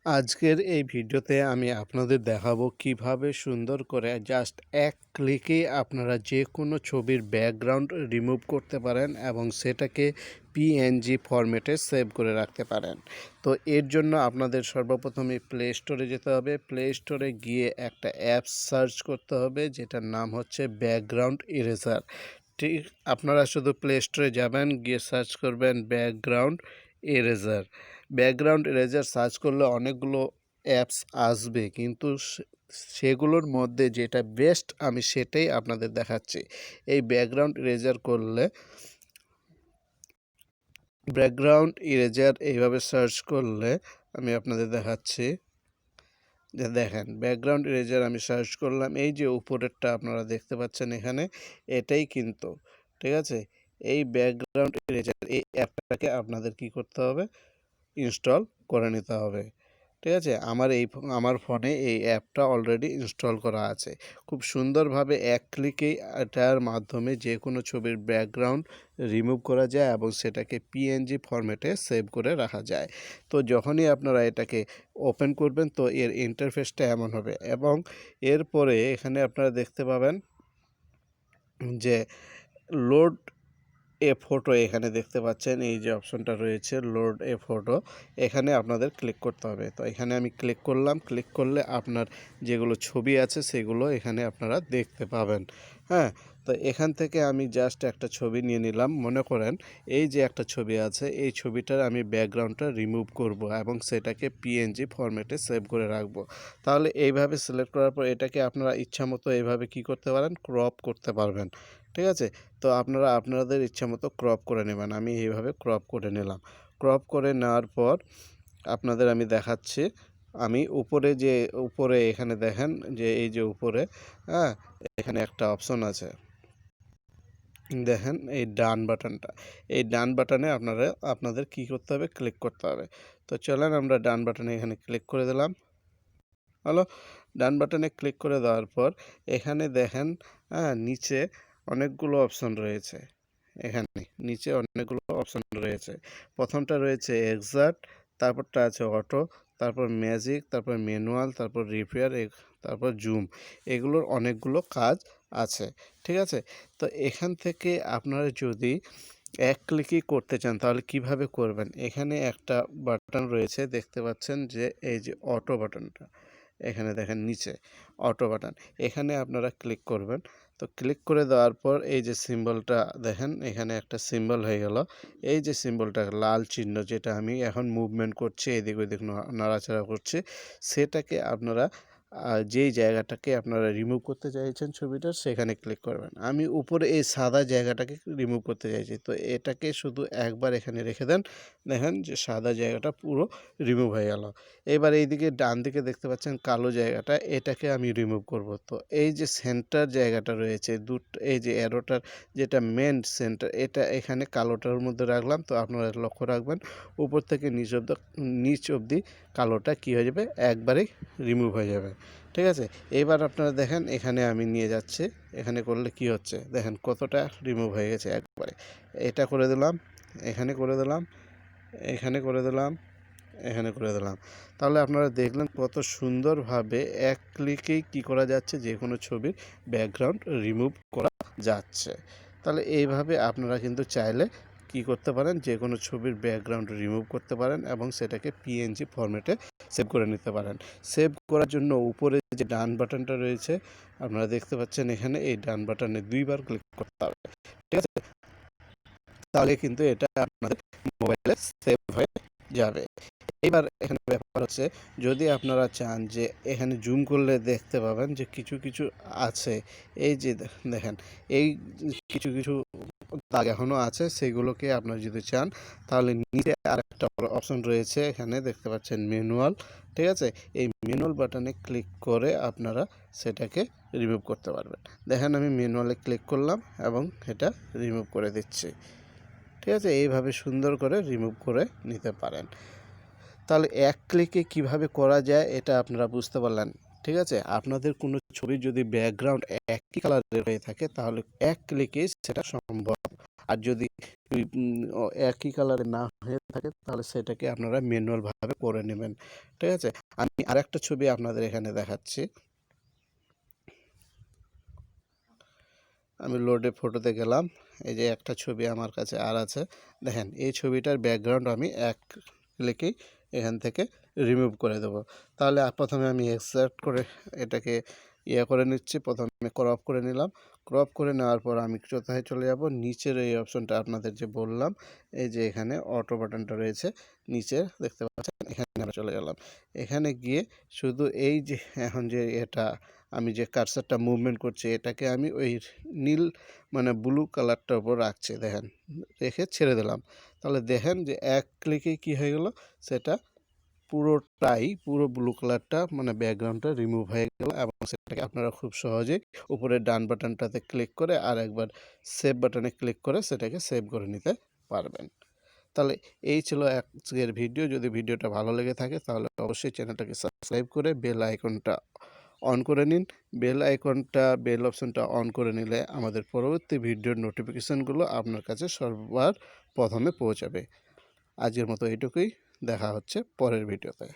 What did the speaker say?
আজকের এই ভিডিওতে আমি আপনাদের দেখাবো কিভাবে সুন্দর করে জাস্ট এক ক্লিকেই আপনারা যে কোনো ছবির ব্যাকগ্রাউন্ড রিমুভ করতে পারেন এবং সেটাকে পিএনজি ফরম্যাটে সেভ করে রাখতে পারেন। তো এর জন্য আপনাদের সর্বপ্রথমে প্লে স্টোরে যেতে হবে। প্লে স্টোরে গিয়ে একটা অ্যাপস সার্চ করতে হবে যেটার নাম হচ্ছে ব্যাকগ্রাউন্ড ইরেজার। ঠিক, আপনারা শুধু প্লে স্টোরে যাবেন, গিয়ে সার্চ করবেন background eraser. Background eraser search করলে অনেকগুলো অ্যাপস আসবে, কিন্তু সেগুলোর মধ্যে যেটা বেস্ট আমি সেটাই আপনাদের দেখাচ্ছি। এই ব্যাকগ্রাউন্ড ইরেজার করলে, ব্যাকগ্রাউন্ড ইরেজার এইভাবে সার্চ করলে আমি আপনাদের দেখাচ্ছি যে দেখেন ব্যাকগ্রাউন্ড ইরেজার আমি সার্চ করলাম, এই যে উপরেরটা আপনারা দেখতে পাচ্ছেন এখানে, এটাই কিন্তু ঠিক আছে। এই ব্যাকগ্রাউন্ড ইরেজার এই অ্যাপটাকে আপনাদের কি করতে হবে, ইনস্টল করে নিতে হবে। ঠিক আছে, আমার ফোনে এই অ্যাপটা অলরেডি ইনস্টল করা আছে। খুব সুন্দরভাবে এক ক্লিকেই এটার মাধ্যমে যে কোনো ছবির ব্যাকগ্রাউন্ড রিমুভ করা যায় এবং সেটাকে পিএনজি ফরম্যাটে সেভ করে রাখা যায়। তো যখনই আপনারা এটাকে ওপেন করবেন তো এর ইন্টারফেসটা এমন হবে, এবং এরপরে এখানে আপনারা দেখতে পাবেন যে লোড এ ফটো, এখানে দেখতে পাচ্ছেন এই যে অপশনটা রয়েছে লোড এ ফটো, এখানে আপনাদের ক্লিক করতে হবে। তো এখানে আমি ক্লিক করলাম। ক্লিক করলে আপনার যেগুলো ছবি আছে সেগুলো এখানে আপনারা দেখতে পাবেন। হ্যাঁ, তো এখান থেকে আমি জাস্ট একটা ছবি নিয়ে নিলাম। মনে করেন এই যে একটা ছবি আছে, এই ছবিটার আমি ব্যাকগ্রাউন্ডটা রিমুভ করব এবং সেটাকে পিএনজি ফরম্যাটে সেভ করে রাখব। তাহলে এইভাবে সিলেক্ট করার পর এটাকে আপনারা ইচ্ছামতো এইভাবে কি করতে পারেন, ক্রপ করতে পারবেন। ঠিক আছে, তো আপনারা আপনাদের ইচ্ছামতো ক্রপ করে নেবেন। আমি এইভাবে ক্রপ করে নিলাম। ক্রপ করে নেওয়ার পর আপনাদের আমি দেখাচ্ছি। আমি উপরে এখানে দেখেন যে এই যে উপরে, হ্যাঁ, এখানে একটা অপশন আছে, দেখেন এই ডান বাটনটা। এই ডান বাটনে আপনাদের কি করতে হবে, ক্লিক করতে হবে। তো চলেন আমরা ডান বাটনে এখানে ক্লিক করে দিলাম। হলো, ডান বাটনে ক্লিক করে দেওয়ার পর এখানে দেখেন, হ্যাঁ, নিচে অনেকগুলো অপশন রয়েছে। এখানে নিচে অনেকগুলো অপশন রয়েছে। প্রথমটা রয়েছে এক্সাক্ট, তারপরটা আছে অটো, তারপর ম্যাজিক, তারপর ম্যানুয়াল, তারপর রিপেয়ার, তারপর জুম। এগুলোর অনেকগুলো কাজ আছে। ঠিক আছে, তো এখান থেকে আপনারা যদি এক ক্লিকই করতে চান তাহলে কিভাবে করবেন, এখানে একটা বাটন রয়েছে দেখতে পাচ্ছেন যে এই যে অটো বাটনটা, এখানে দেখেন নিচে অটো বাটন, এখানে আপনারা ক্লিক করবেন। তো ক্লিক করে দেওয়ার পর এই যে সিম্বলটা দেখেন, এখানে একটা সিম্বল হয়ে গেল। এই যে সিম্বলটা লাল চিহ্ন, যেটা আমি এখন মুভমেন্ট করছি, এদিক ওদিক নাড়াচাড়া করছি, সেটাকে আপনারা যেই জায়গাটাকে আপনারা রিমুভ করতে চাইছেন ছবিটার, সেখানে ক্লিক করবেন। আমি উপরে এই সাদা জায়গাটাকে রিমুভ করতে চাইছি, তো এটাকে শুধু একবার এখানে রেখে দেন। দেখেন যে সাদা জায়গাটা পুরো রিমুভ হয়ে গেল। এবার এইদিকে ডান দিকে দেখতে পাচ্ছেন কালো জায়গাটা, এটাকে আমি রিমুভ করব। তো এই যে সেন্টার জায়গাটা রয়েছে, এই যে অ্যারোটার যেটা মেন সেন্টার, এটা এখানে কালোটার মধ্যে রাখলাম। তো আপনারা লক্ষ্য রাখবেন উপর থেকে নিচ অবধি কালোটা কী হয়ে যাবে, একবারেই রিমুভ হয়ে যাবে। ঠিক আছে, এবার আপনারা দেখেন এখানে আমি নিয়ে যাচ্ছি, এখানে করলে কি হচ্ছে দেখেন কতটা রিমুভ হয়ে গেছে একবারে। এটা করে দিলাম, এখানে করে দিলাম, এখানে করে দিলাম, এখানে করে দিলাম। তাহলে আপনারা দেখলেন কত সুন্দরভাবে এক ক্লিকেই কী করা যাচ্ছে, যে কোনো ছবির ব্যাকগ্রাউন্ড রিমুভ করা যাচ্ছে। তাহলে এইভাবে আপনারা কিন্তু চাইলে কি করতে পারেন, যে কোনো ছবির ব্যাকগ্রাউন্ড রিমুভ করতে পারেন এবং সেটাকে পিএনজি ফরম্যাটে সেভ করে নিতে পারেন। সেভ করার জন্য উপরে যে ডান বাটনটা রয়েছে আপনারা দেখতে পাচ্ছেন, এখানে এই ডান বাটনে 2 বার ক্লিক করতে হবে। ঠিক আছে, তাহলে কিন্তু এটা আপনাদের মোবাইলে সেভ হয়ে যাবে। এবার এখানে ব্যাপার হচ্ছে, যদি আপনারা চান যে এখানে জুম করলে দেখতে পাবেন যে কিছু কিছু আছে, এই যে দেখেন এই কিছু কিছু দাগ এখনও আছে, সেগুলোকে আপনারা যদি চান তাহলে নিচে আরেকটা অপশন রয়েছে, এখানে দেখতে পাচ্ছেন ম্যানুয়াল। ঠিক আছে, এই ম্যানুয়াল বাটনে ক্লিক করে আপনারা সেটাকে রিমুভ করতে পারবেন। দেখেন আমি ম্যানুয়ালে ক্লিক করলাম এবং এটা রিমুভ করে দিচ্ছি। ঠিক আছে, এইভাবে সুন্দর করে রিমুভ করে নিতে পারেন। তাহলে এক ক্লিকে কিভাবে করা যায় এটা আপনারা বুঝতে পারলেন। ঠিক আছে? আপনাদের কোনো ছবির যদি ব্যাকগ্রাউন্ড একই কালারের হয়ে থাকে তাহলে এক ক্লিকেই সেটা সম্ভব। আর যদি একই কালারের না হয়ে থাকে তাহলে সেটাকে আপনারা ম্যানুয়াল ভাবে করে নেবেন। ঠিক আছে? আমি আরেকটা ছবি আপনাদের এখানে দেখাচ্ছি। আমি লোডে ফটোতে গেলাম। এই যে একটা ছবি আমার কাছে আর আছে। দেখেন এই ছবিটার ব্যাকগ্রাউন্ড আমি এক ক্লিকেই এখান থেকে রিমুভ করে দেব। তাহলে প্রথমে আমি এক্সট্রাক্ট করে এটাকে করে নিচ্ছি। প্রথমে ক্রপ করে নিলাম। ক্রপ করে নেওয়ার পর আমি কোথায় চলে যাব? নিচের এই অপশনটা আপনাদের যে বললাম, এই যে এখানে অটো বাটনটা রয়েছে নিচে দেখতে পাচ্ছেন, এখানে আমরা চলে গেলাম। এখানে গিয়ে শুধু এই যে এখন যে এটা আমি যে কার্সারটা মুভমেন্ট করছি এটাকে আমি ওই নীল মানে ব্লু কালারটার উপর রাখছি, দেখেন রেখে ছেড়ে দিলাম। তাহলে দেখেন যে এক ক্লিকেই কী হয়ে গেল, সেটা পুরো ব্লু কালারটা মানে ব্যাকগ্রাউন্ডটা রিমুভ হয়ে গেল এবং সেটাকে আপনারা খুব সহজেই উপরের ডান বাটনটাতে ক্লিক করে আর একবার সেভ বাটনে ক্লিক করে সেটাকে সেভ করে নিতে পারবেন। তাহলে এই ছিল আজকের ভিডিও। যদি ভিডিওটা ভালো লেগে থাকে তাহলে অবশ্যই চ্যানেলটাকে সাবস্ক্রাইব করে বেল আইকনটা অন করে নিন। বেল অপশনটা অন করে নিলে আমাদের পরবর্তী ভিডিওর নোটিফিকেশানগুলো আপনার কাছে সবার প্রথমে পৌঁছাবে। আজকের মতো এইটুকুই, দেখা হচ্ছে পরের ভিডিওতে।